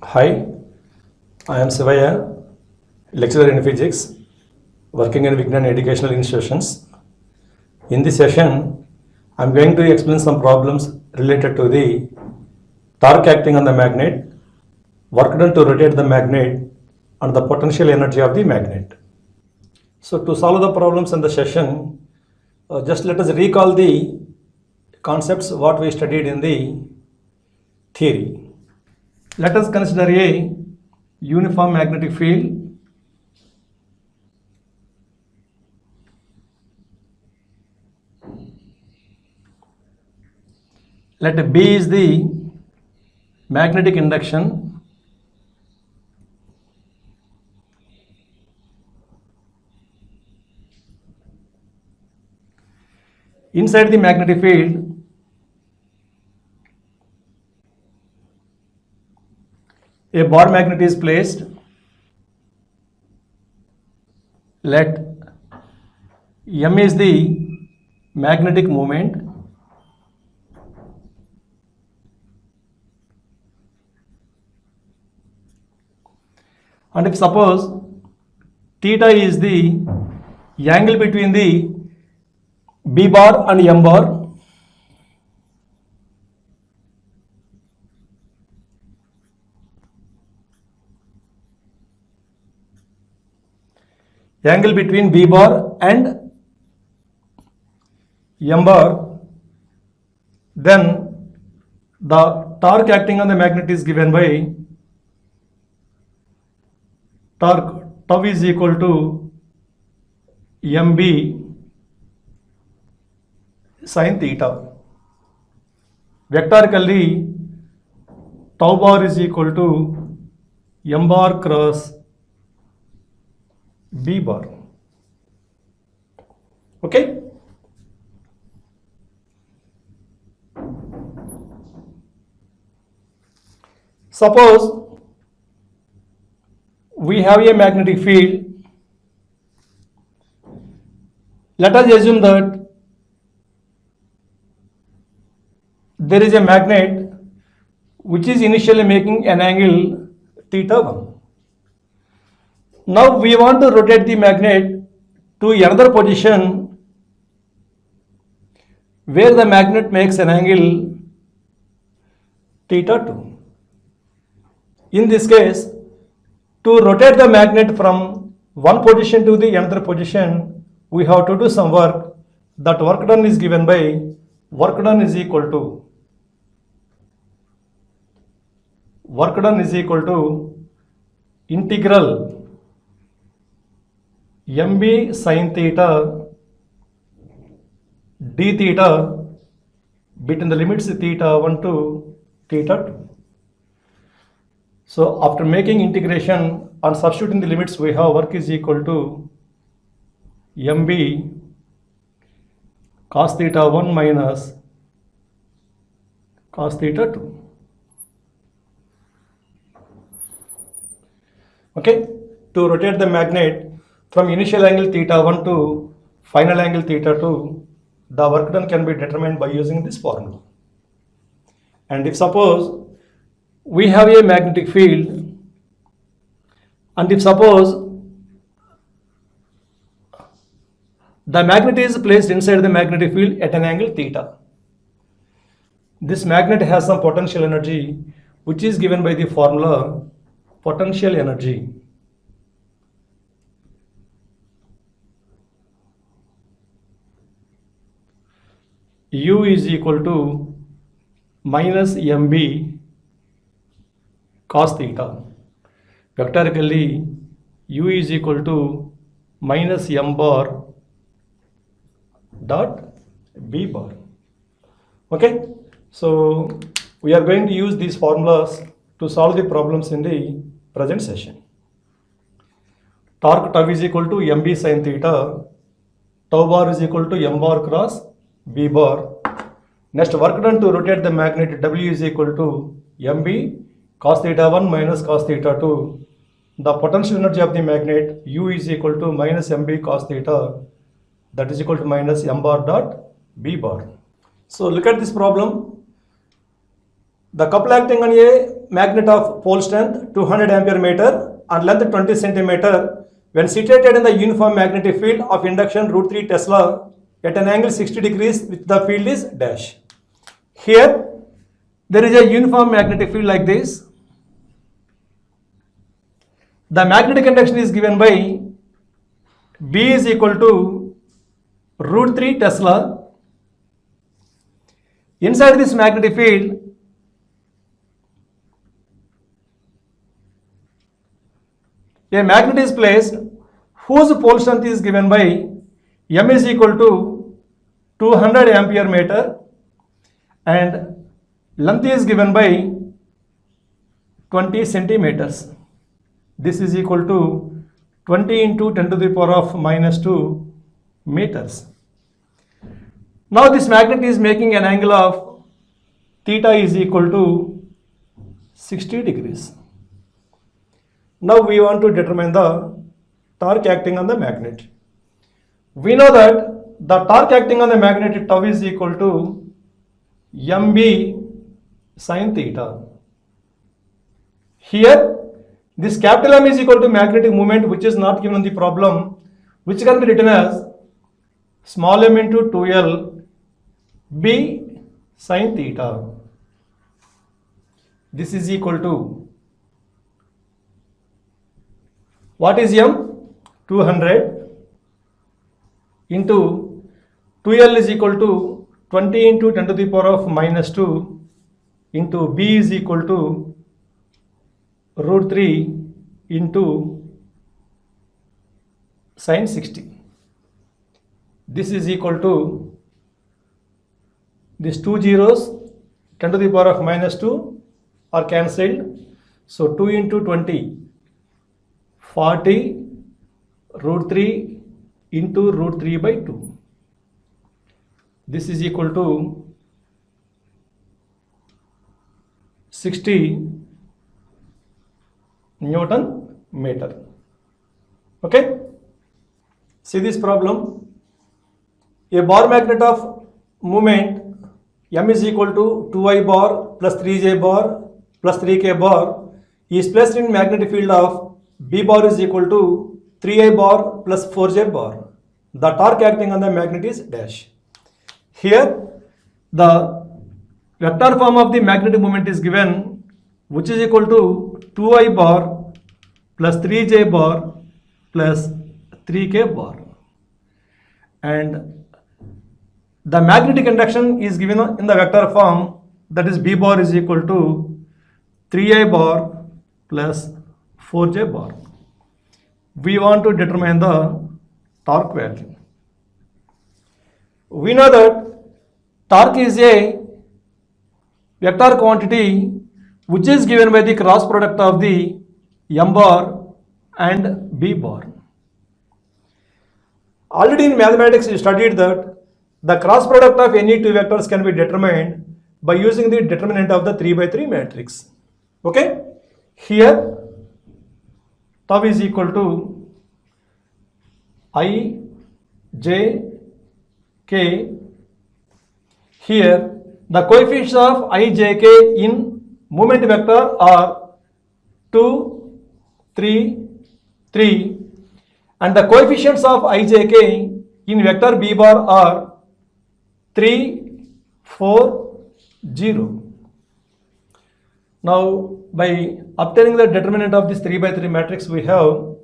Hi, I am Sivaya, lecturer in physics, working in Vignan educational institutions. In this session, I am going to explain some problems related to the torque acting on the magnet, work done to rotate the magnet, and the potential energy of the magnet. So to solve the problems in the session, just let us recall the concepts what we studied in the theory. Let us consider a uniform magnetic field. Let B is the magnetic induction. Inside the magnetic field, a bar magnet is placed. Let M is the magnetic moment. And if suppose theta is the angle between the B bar and M bar, angle between B bar and M bar, then the torque acting on the magnet is given by torque tau is equal to mb sin theta. Vectorically, tau bar is equal to m bar cross b bar. Okay? Suppose we have a magnetic field. Let us assume that there is a magnet which is initially making an angle theta 1. Now we want to rotate the magnet to another position where the magnet makes an angle theta 2. In this case, to rotate the magnet from one position to the another position, we have to do some work. That work done is given by work done is equal to integral mb sin theta d theta between the limits theta 1 to theta 2. So after making integration and substituting the limits, we have work is equal to mb cos theta 1 minus cos theta 2. Okay, to rotate the magnet from initial angle theta 1 to final angle theta 2, the work done can be determined by using this formula. And if suppose we have a magnetic field, and if suppose the magnet is placed inside the magnetic field at an angle theta, this magnet has some potential energy which is given by the formula potential energy U is equal to minus mb cos theta. Vectorically, U is equal to minus m bar dot b bar. Okay, so we are going to use these formulas to solve the problems in the present session. Torque tau is equal to mb sin theta, tau bar is equal to m bar cross b bar. Next, work done to rotate the magnet W is equal to mb cos theta 1 minus cos theta 2. The potential energy of the magnet U is equal to minus mb cos theta, that is equal to minus m bar dot b bar. So look at this problem. The couple acting on a magnet of pole strength 200 ampere meter and length 20 centimeter when situated in the uniform magnetic field of induction root 3 Tesla at an angle 60 degrees with the field is dash. Here there is a uniform magnetic field like this. The magnetic induction is given by B is equal to root 3 Tesla. Inside this magnetic field, a magnet is placed whose pole strength is given by M is equal to 200 ampere meter and length is given by 20 centimeters. This is equal to 20 into 10 to the power of minus 2 meters. Now this magnet is making an angle of theta is equal to 60 degrees. Now we want to determine the torque acting on the magnet. We know that the torque acting on the magnet tau is equal to mb sin theta. Here this capital M is equal to magnetic moment, which is not given in the problem, which can be written as small m into 2L B sin theta. This is equal to, what is M? 200 into 2L is equal to 20 into 10 to the power of minus 2 into B is equal to root 3 into sin 60. This is equal to, these two zeros 10 to the power of minus 2 are cancelled. So 2 into 20, 40 root 3 into root 3 by 2. This is equal to 60 Newton meter. Okay, see this problem. A bar magnet of moment M is equal to 2I bar plus 3J bar plus 3K bar is placed in magnetic field of B bar is equal to 3I bar plus 4J bar. The torque acting on the magnet is dash. Here the vector form of the magnetic moment is given, which is equal to 2I bar plus 3J bar plus 3K bar, and the magnetic induction is given in the vector form, that is B bar is equal to 3I bar plus 4J bar. We want to determine the torque value. We know that torque is a vector quantity which is given by the cross product of the M bar and B bar. Already in mathematics you studied that the cross product of any two vectors can be determined by using the determinant of the 3 by 3 matrix. Okay, here tau is equal to I, J, K. Here the coefficients of I, J, K in moment vector are 2, 3, 3, and the coefficients of I, J, K in vector B bar are 3, 4, 0. Now by obtaining the determinant of this 3 by 3 matrix, we have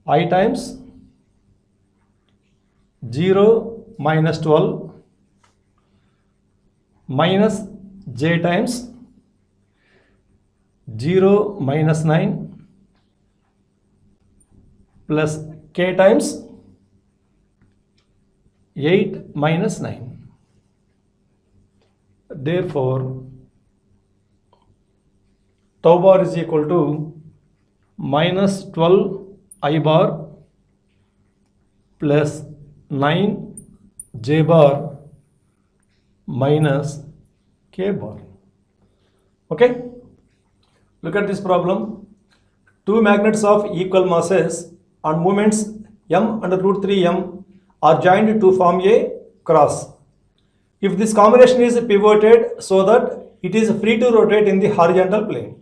I times 0 minus 12 minus J times 0 minus 9 plus K times 8 minus 9. Therefore, tau bar is equal to minus 12 I bar plus 9 J bar minus K bar. Okay, look at this problem. Two magnets of equal masses and moments M and root 3M are joined to form a cross. If this combination is pivoted so that it is free to rotate in the horizontal plane.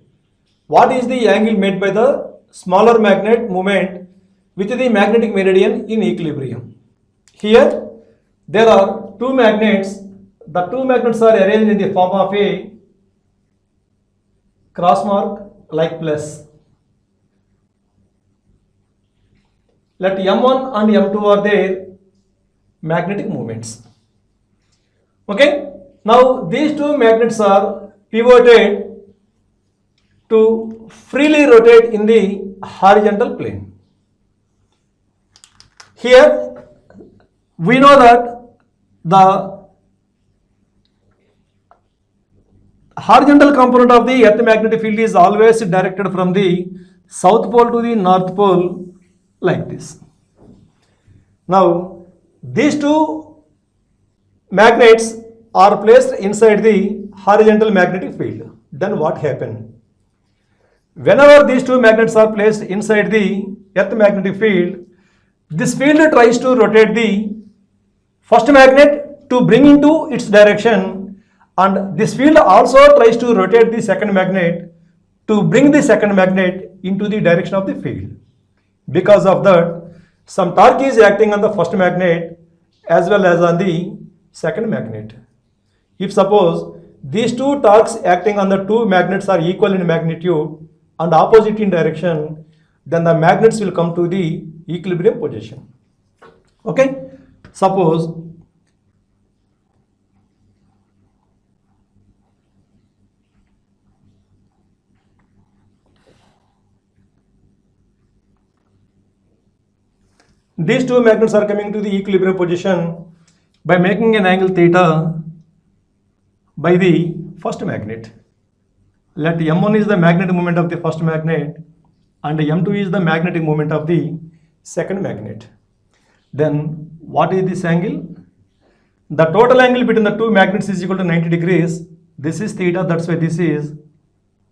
What is the angle made by the smaller magnet movement with the magnetic meridian in equilibrium? Here there are two magnets. The two magnets are arranged in the form of a cross mark like plus. Let M1 and M2 are their magnetic moments. Okay. Now these two magnets are pivoted to freely rotate in the horizontal plane. Here we know that the horizontal component of the earth magnetic field is always directed from the south pole to the north pole like this. Now these two magnets are placed inside the horizontal magnetic field. Then what happened? Whenever these two magnets are placed inside the earth magnetic field, this field tries to rotate the first magnet to bring into its direction, and this field also tries to rotate the second magnet to bring the second magnet into the direction of the field. Because of that, some torque is acting on the first magnet as well as on the second magnet. If suppose these two torques acting on the two magnets are equal in magnitude and opposite in direction, then the magnets will come to the equilibrium position. Okay, suppose these two magnets are coming to the equilibrium position by making an angle theta by the first magnet. Let M1 is the magnetic moment of the first magnet and M2 is the magnetic moment of the second magnet. Then what is this angle? The total angle between the two magnets is equal to 90 degrees. This is theta, that's why this is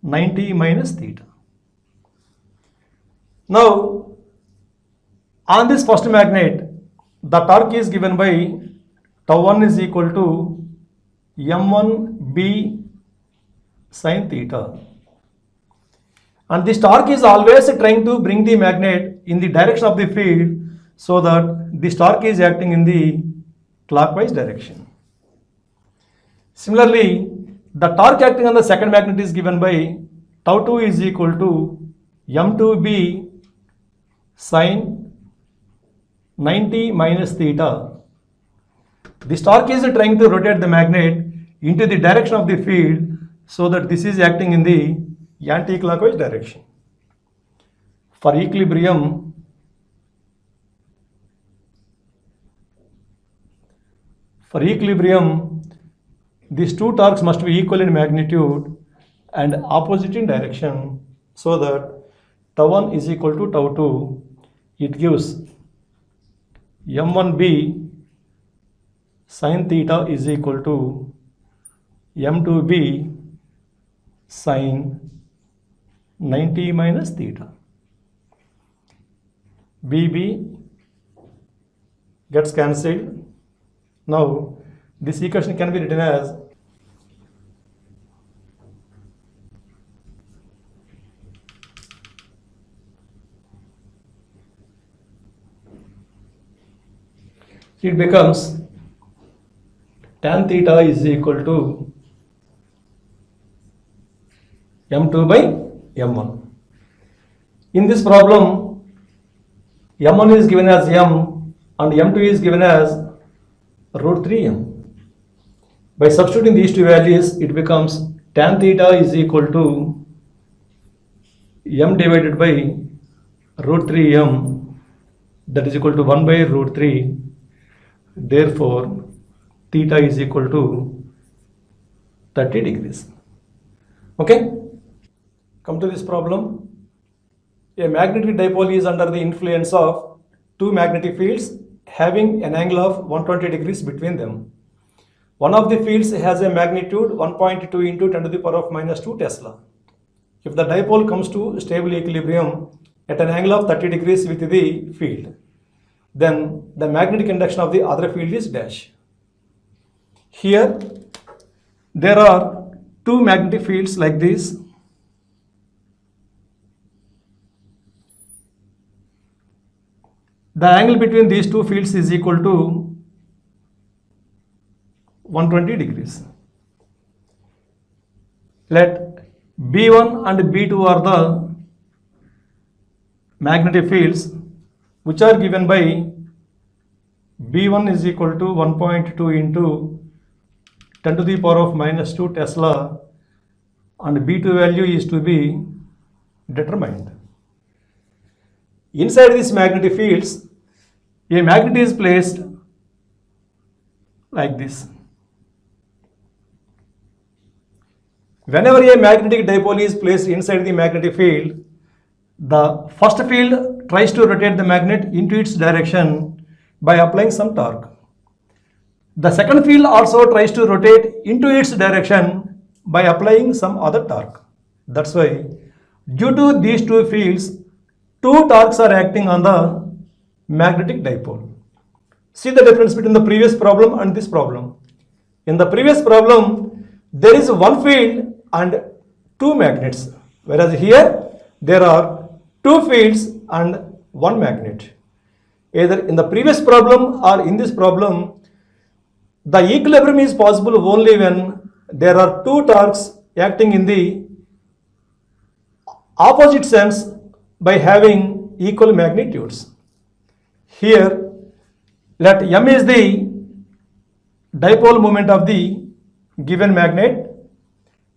90 minus theta. Now on this first magnet, the torque is given by tau 1 is equal to M1B sin theta. And this torque is always trying to bring the magnet in the direction of the field, so that this torque is acting in the clockwise direction. Similarly, the torque acting on the second magnet is given by tau 2 is equal to M2B sin 90 minus theta. This torque is trying to rotate the magnet into the direction of the field, so that this is acting in the anti-clockwise direction. For equilibrium, these two torques must be equal in magnitude and opposite in direction, so that tau 1 is equal to tau 2. It gives M1B sin theta is equal to M2B sin 90 minus theta. BB gets cancelled. Now this equation can be written as it becomes tan theta is equal to M2 by M1. In this problem, M1 is given as M and M2 is given as root 3M. By substituting these two values, it becomes tan theta is equal to M divided by root 3M, that is equal to 1 by root 3. Therefore, theta is equal to 30 degrees. Okay, come to this problem. A magnetic dipole is under the influence of two magnetic fields having an angle of 120 degrees between them. One of the fields has a magnitude 1.2 into 10 to the power of minus 2 Tesla. If the dipole comes to stable equilibrium at an angle of 30 degrees with the field, then the magnetic induction of the other field is dash. Here there are two magnetic fields like this. The angle between these two fields is equal to 120 degrees. Let B1 and B2 are the magnetic fields which are given by B1 is equal to 1.2 into 10 to the power of minus 2 Tesla, and B2 value is to be determined. Inside these magnetic fields, a magnet is placed like this. Whenever a magnetic dipole is placed inside the magnetic field, the first field tries to rotate the magnet into its direction by applying some torque. The second field also tries to rotate into its direction by applying some other torque. That's why, due to these two fields, two torques are acting on the magnetic dipole. See the difference between the previous problem and this problem. In the previous problem, there is one field and two magnets, whereas here there are two fields and one magnet. Either in the previous problem or in this problem, the equilibrium is possible only when there are two torques acting in the opposite sense by having equal magnitudes. Here, let M is the dipole moment of the given magnet.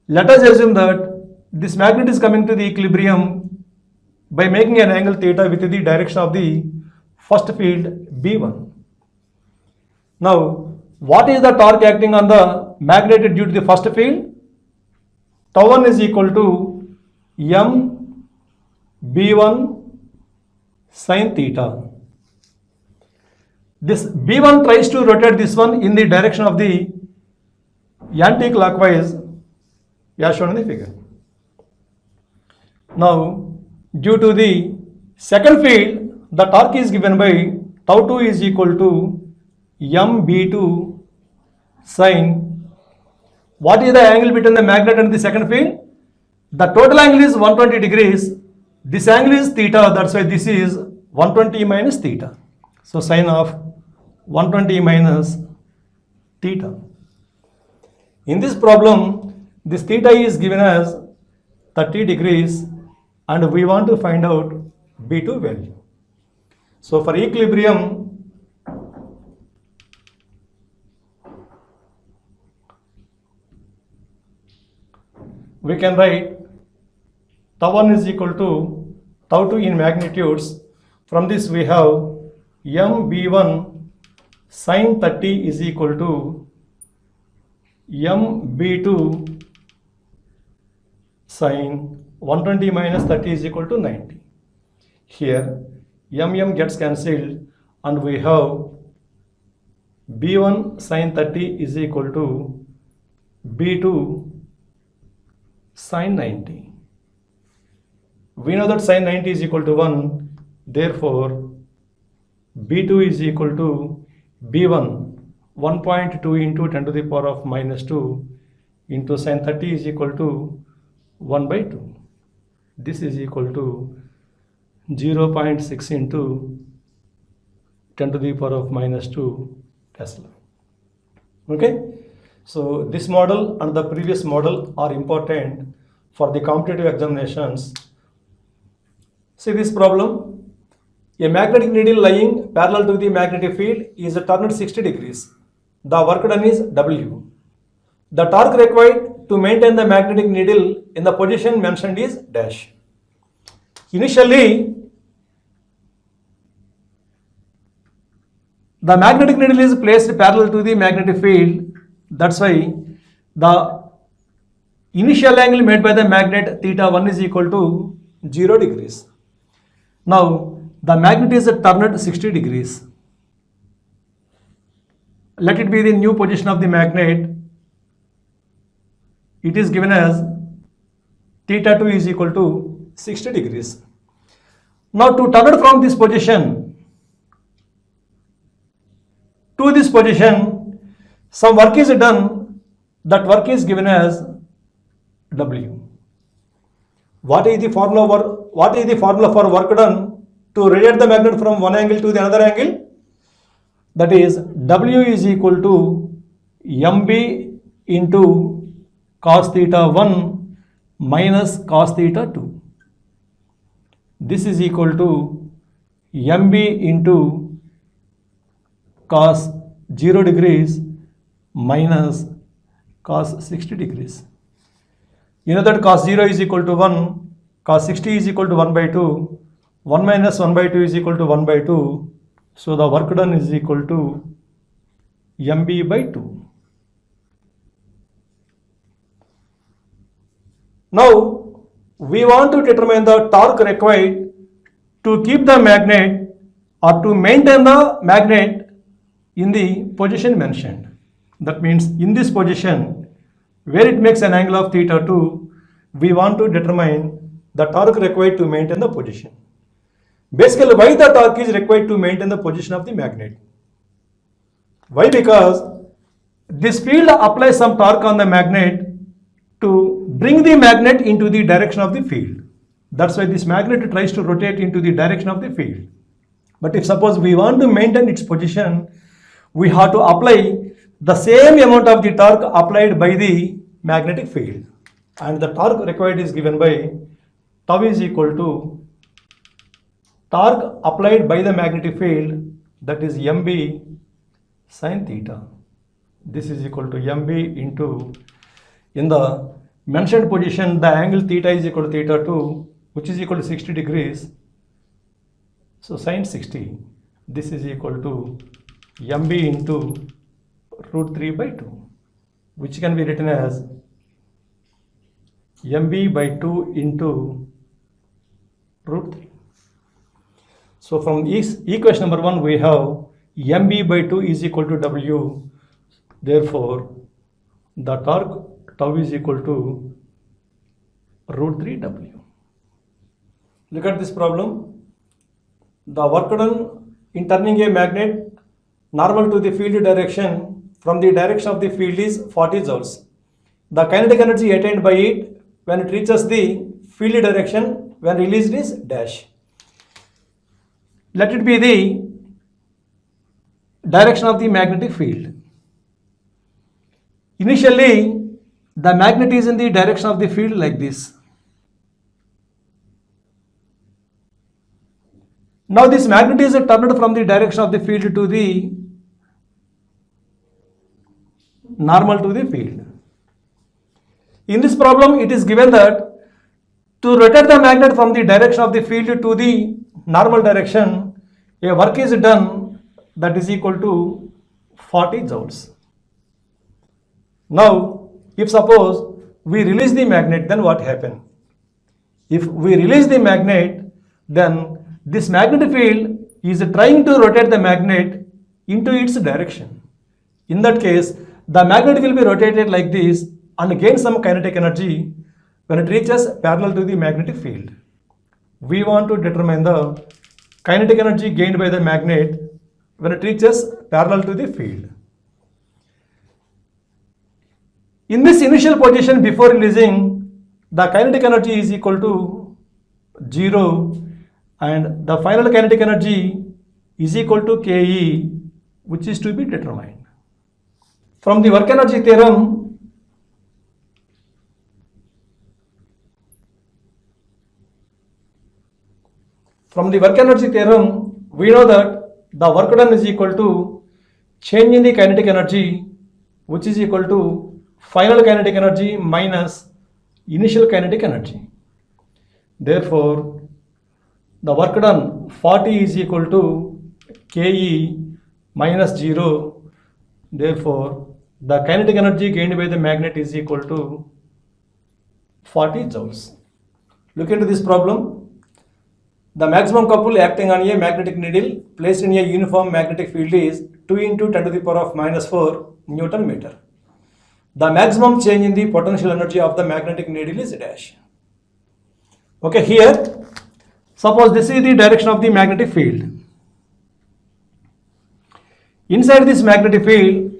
Let us assume that this magnet is coming to the equilibrium by making an angle theta with the direction of the first field B1. Now, what is the torque acting on the magnet due to the first field? Tau 1 is equal to M B1 sin theta. This B1 tries to rotate this one in the direction of the anti-clockwise, as shown in the figure. Now, due to the second field, the torque is given by tau 2 is equal to MB2 sin. What is the angle between the magnet and the second field? The total angle is 120 degrees. This angle is theta, that's why this is 120 minus theta. So sin of 120 minus theta. In this problem, this theta is given as 30 degrees and we want to find out B2 value. So for equilibrium, we can write tau 1 is equal to tau 2 in magnitudes. From this we have MB1 sin 30 is equal to MB2 sin 120 minus 30 is equal to 90. Here gets cancelled and we have B1 sin 30 is equal to B2 sin 90. We know that sin 90 is equal to 1, therefore B2 is equal to B1 1.2 into 10 to the power of minus 2 into sin 30 is equal to 1 by 2. This is equal to 0.6 into 10 to the power of minus 2 Tesla. Okay, so this model and the previous model are important for the competitive examinations. See this problem. A magnetic needle lying parallel to the magnetic field is turned 60 degrees. The work done is W. The torque required to maintain the magnetic needle in the position mentioned is dash. Initially, the magnetic needle is placed parallel to the magnetic field. That's why the initial angle made by the magnet theta 1 is equal to 0 degrees. Now, the magnet is turned 60 degrees. Let it be the new position of the magnet. It is given as theta 2 is equal to 60 degrees. Now to turn it from this position to this position, some work is done. That work is given as W. What is the formula for work done to rotate the magnet from one angle to the another angle? That is W is equal to MB into cos theta 1 minus cos theta 2. This is equal to MB into cos 0 degrees minus cos 60 degrees. You know that cos 0 is equal to 1, cos 60 is equal to 1 by 2, 1 minus 1 by 2 is equal to 1 by 2. So the work done is equal to MB by 2. Now we want to determine the torque required to keep the magnet or to maintain the magnet in the position mentioned. That means in this position where it makes an angle of theta 2, we want to determine the torque required to maintain the position. Basically, why the torque is required to maintain the position of the magnet? Why? Because this field applies some torque on the magnet to bring the magnet into the direction of the field. That's why this magnet tries to rotate into the direction of the field. But if suppose we want to maintain its position, we have to apply the same amount of the torque applied by the magnetic field. And the torque required is given by tau is equal to torque applied by the magnetic field, that is MB sin theta. This is equal to MB into, in the mentioned position, the angle theta is equal to theta 2, which is equal to 60 degrees. So sin 60, this is equal to MB into root 3 by 2, which can be written as MB by 2 into root 3. So from equation number 1 we have MB by 2 is equal to W. Therefore the torque tau is equal to root 3 W. Look at this problem. The work done in turning a magnet normal to the field direction from the direction of the field is 40 joules. The kinetic energy attained by it when it reaches the field direction when released is dash. Let it be the direction of the magnetic field. Initially, the magnet is in the direction of the field like this. Now this magnet is turned from the direction of the field to the normal to the field. In this problem, it is given that to rotate the magnet from the direction of the field to the normal direction, a work is done that is equal to 40 joules. Now, if suppose we release the magnet, then what happens? If we release the magnet, then this magnetic field is trying to rotate the magnet into its direction. In that case, the magnet will be rotated like this and gain some kinetic energy when it reaches parallel to the magnetic field. We want to determine the kinetic energy gained by the magnet when it reaches parallel to the field. In this initial position before releasing, the kinetic energy is equal to 0 and the final kinetic energy is equal to Ke, which is to be determined. From the work energy theorem, we know that the work done is equal to change in the kinetic energy, which is equal to final kinetic energy minus initial kinetic energy. Therefore, the work done 40 is equal to Ke minus 0. Therefore, the kinetic energy gained by the magnet is equal to 40 joules. Look into this problem. The maximum couple acting on a magnetic needle placed in a uniform magnetic field is 2 into 10 to the power of minus 4 Newton meter. The maximum change in the potential energy of the magnetic needle is dash. Okay, here, suppose this is the direction of the magnetic field. Inside this magnetic field,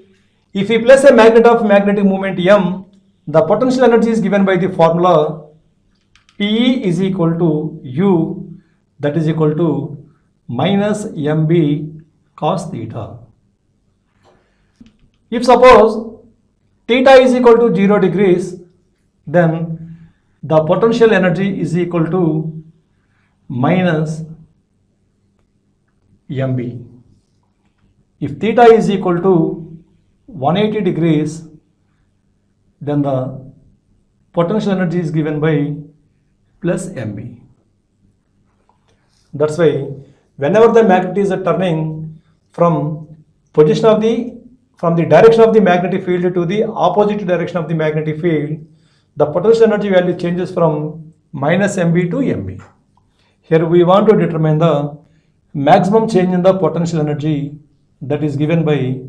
if we place a magnet of magnetic moment M The potential energy is given by the formula PE is equal to U, that is equal to minus MB cos theta. If suppose theta is equal to 0 degrees, then the potential energy is equal to minus MB. If theta is equal to 180 degrees, then the potential energy is given by plus MB. That's why whenever the magnet is turning from the direction of the magnetic field to the opposite direction of the magnetic field, the potential energy value changes from minus MB to MB. Here we want to determine the maximum change in the potential energy, that is given by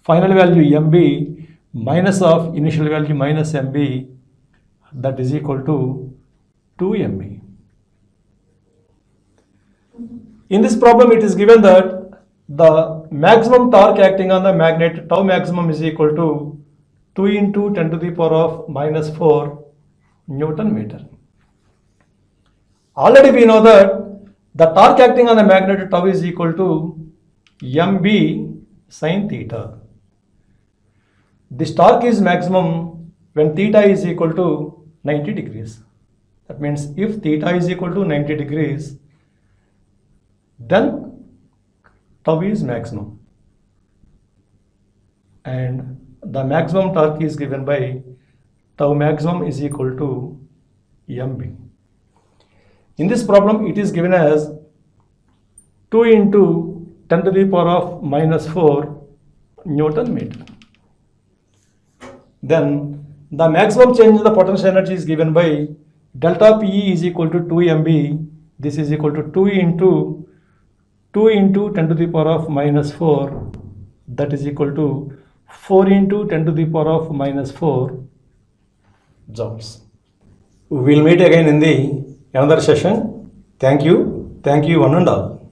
final value MB minus of initial value minus MB, that is equal to 2 MB. In this problem, it is given that the maximum torque acting on the magnet, tau maximum, is equal to 2 into 10 to the power of minus 4 Newton meter. Already we know that the torque acting on the magnet tau is equal to MB sin theta. This torque is maximum when theta is equal to 90 degrees. That means if theta is equal to 90 degrees, then tau is maximum, and the maximum torque is given by tau maximum is equal to MB. In this problem, it is given as 2 into 10 to the power of minus 4 Newton meter. Then the maximum change in the potential energy is given by delta PE is equal to 2 MB. This is equal to 2 into 10 to the power of minus 4, that is equal to 4 into 10 to the power of minus 4 joules. We will meet again in the another session. Thank you one and all.